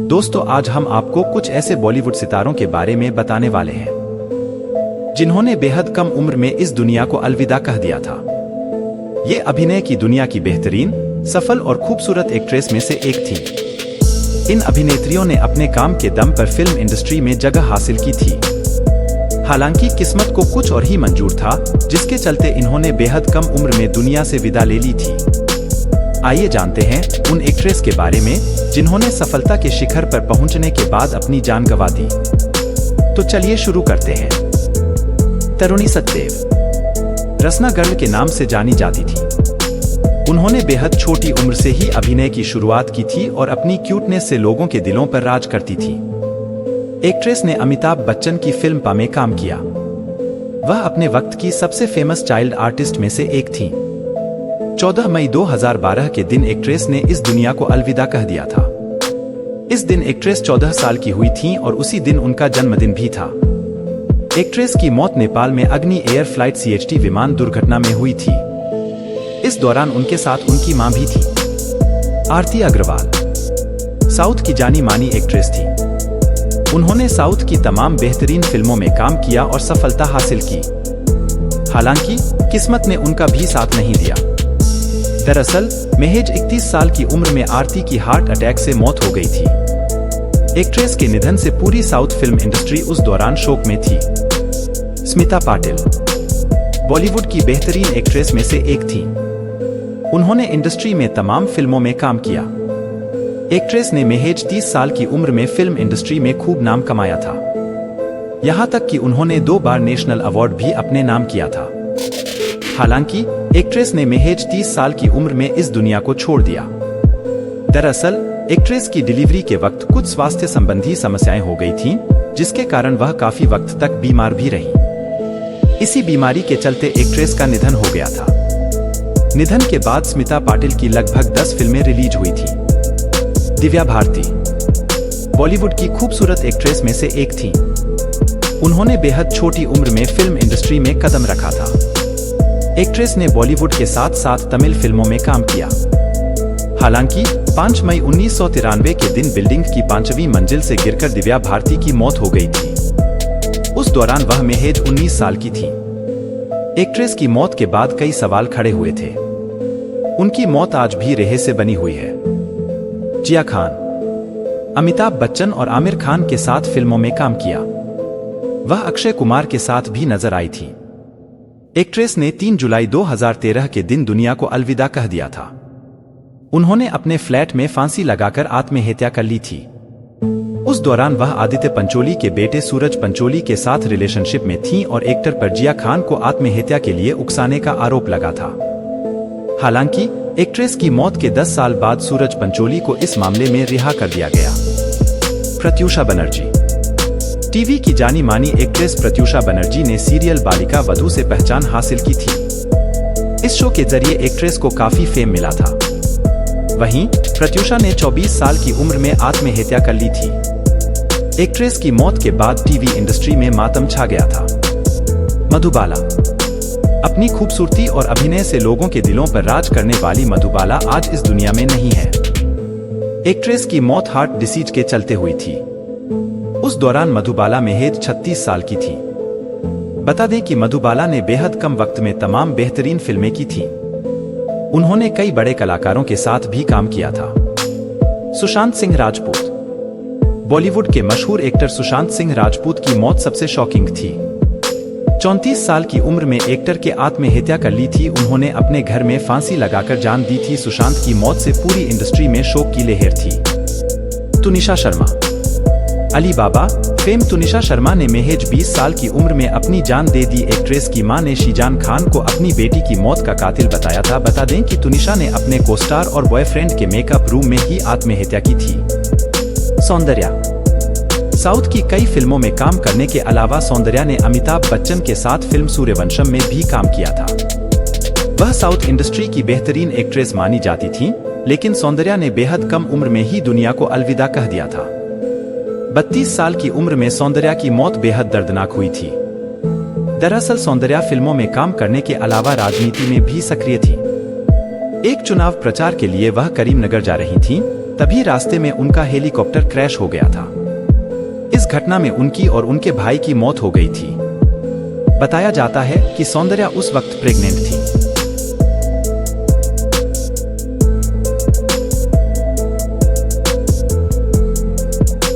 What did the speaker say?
दोस्तों, आज हम आपको कुछ ऐसे बॉलीवुड सितारों के बारे में बताने वाले हैं जिन्होंने बेहद कम उम्र में इस दुनिया को अलविदा कह दिया था। ये अभिनय की दुनिया की बेहतरीन, सफल और खूबसूरत एक्ट्रेस में से एक थी। इन अभिनेत्रियों ने अपने काम के दम पर फिल्म इंडस्ट्री में जगह हासिल की थी। हालांकि किस्मत को कुछ और ही मंजूर था, जिसके चलते इन्होंने बेहद कम उम्र में दुनिया से विदा ले ली थी। आइए जानते हैं उन एक्ट्रेस के बारे में जिन्होंने सफलता के शिखर पर पहुंचने के बाद अपनी जान गंवा दी। तो चलिए शुरू करते हैं। तरुणी सचदेव रसना गर्ल के नाम से जानी जाती थी। उन्होंने बेहद छोटी उम्र से ही अभिनय की शुरुआत की थी और अपनी क्यूटनेस से लोगों के दिलों पर राज करती थी। एक्ट्रेस ने अमिताभ बच्चन की फिल्म पा में काम किया। वह अपने वक्त की सबसे फेमस चाइल्ड आर्टिस्ट में से एक थी। 14 मई 2012 के दिन एक्ट्रेस ने इस दुनिया को अलविदा कह दिया था। इस दिन एक्ट्रेस 14 साल की हुई थीं और उसी दिन उनका जन्मदिन भी था। एक्ट्रेस की मौत नेपाल में अग्नि एयर फ्लाइट CHT विमान दुर्घटना में हुई थी। इस दौरान उनके साथ उनकी मां भी थी। आरती अग्रवाल साउथ की जानी मानी एक्ट्रेस थी। उन्होंने साउथ की तमाम बेहतरीन फिल्मों में काम किया और सफलता हासिल की। हालांकि किस्मत ने उनका भी साथ नहीं दिया। दरअसल महज 31 साल की उम्र में आरती की हार्ट अटैक से मौत हो गई थी। एक्ट्रेस के निधन से पूरी साउथ फिल्म इंडस्ट्री उस दौरान शोक में थी। स्मिता पाटिल बॉलीवुड की बेहतरीन एक्ट्रेस में से एक थी। उन्होंने इंडस्ट्री में तमाम फिल्मों में काम किया। एक्ट्रेस ने महज 30 साल की उम्र में फिल्म इंडस्ट्री में खूब नाम कमाया था। यहां तक कि उन्होंने 2 बार नेशनल अवार्ड भी अपने नाम किया था। हालांकि एक्ट्रेस ने महज 30 साल की उम्र में इस दुनिया को छोड़ दिया। दरअसल एक्ट्रेस की डिलीवरी के वक्त कुछ स्वास्थ्य संबंधी समस्याएं हो गई थीं, जिसके कारण वह काफी वक्त तक बीमार भी रही। इसी बीमारी के चलते एक्ट्रेस का निधन हो गया था। निधन के बाद स्मिता पाटिल की लगभग 10 फिल्में रिलीज हुई थी। दिव्या भारती बॉलीवुड की खूबसूरत एक्ट्रेस में से एक थी। उन्होंने बेहद छोटी उम्र में फिल्म इंडस्ट्री में कदम रखा था। एक्ट्रेस ने बॉलीवुड के साथ साथ तमिल फिल्मों में काम किया। हालांकि 5 मई 1993 के दिन बिल्डिंग की 5वीं मंजिल से गिरकर दिव्या भारती की मौत हो गई थी। उस दौरान वह महज 19 साल की थी। एक्ट्रेस की मौत के बाद कई सवाल खड़े हुए थे। उनकी मौत आज भी रहस्य से बनी हुई है। जिया खान अमिताभ बच्चन और आमिर खान के साथ फिल्मों में काम किया। वह अक्षय कुमार के साथ भी नजर आई थी। एक्ट्रेस ने 3 जुलाई 2013 के दिन दुनिया को अलविदा कह दिया था। उन्होंने अपने फ्लैट में फांसी लगाकर आत्महत्या कर ली थी। उस दौरान वह आदित्य पंचोली के बेटे सूरज पंचोली के साथ रिलेशनशिप में थीं और एक्टर पर जिया खान को आत्महत्या के लिए उकसाने का आरोप लगा था। हालांकि एक्ट्रेस की मौत के 10 साल बाद सूरज पंचोली को इस मामले में रिहा कर दिया गया। प्रत्यूषा बनर्जी टीवी की जानी मानी एक्ट्रेस प्रत्यूषा बनर्जी ने सीरियल बालिका वधू से पहचान हासिल की थी। इस शो के जरिए एक्ट्रेस को काफी फेम मिला था। वहीं प्रत्यूषा ने 24 साल की उम्र में आत्महत्या कर ली थी। एक्ट्रेस की मौत के बाद टीवी इंडस्ट्री में मातम छा गया था। मधुबाला अपनी खूबसूरती और अभिनय से लोगों के दिलों पर राज करने वाली मधुबाला आज इस दुनिया में नहीं है। एक्ट्रेस की मौत हार्ट डिसीज के चलते हुई थी। उस दौरान मधुबाला महज 36 साल की थी। बता दें कि मधुबाला ने बेहद कम वक्त में तमाम बेहतरीन फिल्में की थीं। उन्होंने कई बड़े कलाकारों के साथ भी काम किया था। सुशांत सिंह राजपूत बॉलीवुड के मशहूर एक्टर सुशांत सिंह राजपूत की मौत सबसे शॉकिंग थी। 34 साल की उम्र में एक्टर के आत्महत्या कर ली थी। उन्होंने अपने घर में फांसी लगाकर जान दी थी। सुशांत की मौत से पूरी इंडस्ट्री में शोक की लहर थी। तुनिशा शर्मा अली बाबा फेम तुनिशा शर्मा ने महज 20 साल की उम्र में अपनी जान दे दी। एक्ट्रेस की मां ने शीजान खान को अपनी बेटी की मौत का कातिल बताया था। बता दें कि तुनिशा ने अपने कोस्टार और बॉयफ्रेंड के मेकअप रूम में ही आत्महत्या की थी। सौंदर्या साउथ की कई फिल्मों में काम करने के अलावा सौंदर्या ने अमिताभ बच्चन के साथ फिल्म सूर्यवंशम में भी काम किया था। वह साउथ इंडस्ट्री की बेहतरीन एक्ट्रेस मानी जाती थीं, लेकिन सौंदर्या ने बेहद कम उम्र में ही दुनिया को अलविदा कह दिया था। 32 साल की उम्र में सौंदर्या की मौत बेहद दर्दनाक हुई थी। दरअसल सौंदर्या फिल्मों में काम करने के अलावा राजनीति में भी सक्रिय थी। एक चुनाव प्रचार के लिए वह करीमनगर जा रही थीं तभी रास्ते में उनका हेलीकॉप्टर क्रैश हो गया था। इस घटना में उनकी और उनके भाई की मौत हो गई थी। बताया जाता है कि सौंदर्या उस वक्त प्रेग्नेंट थी।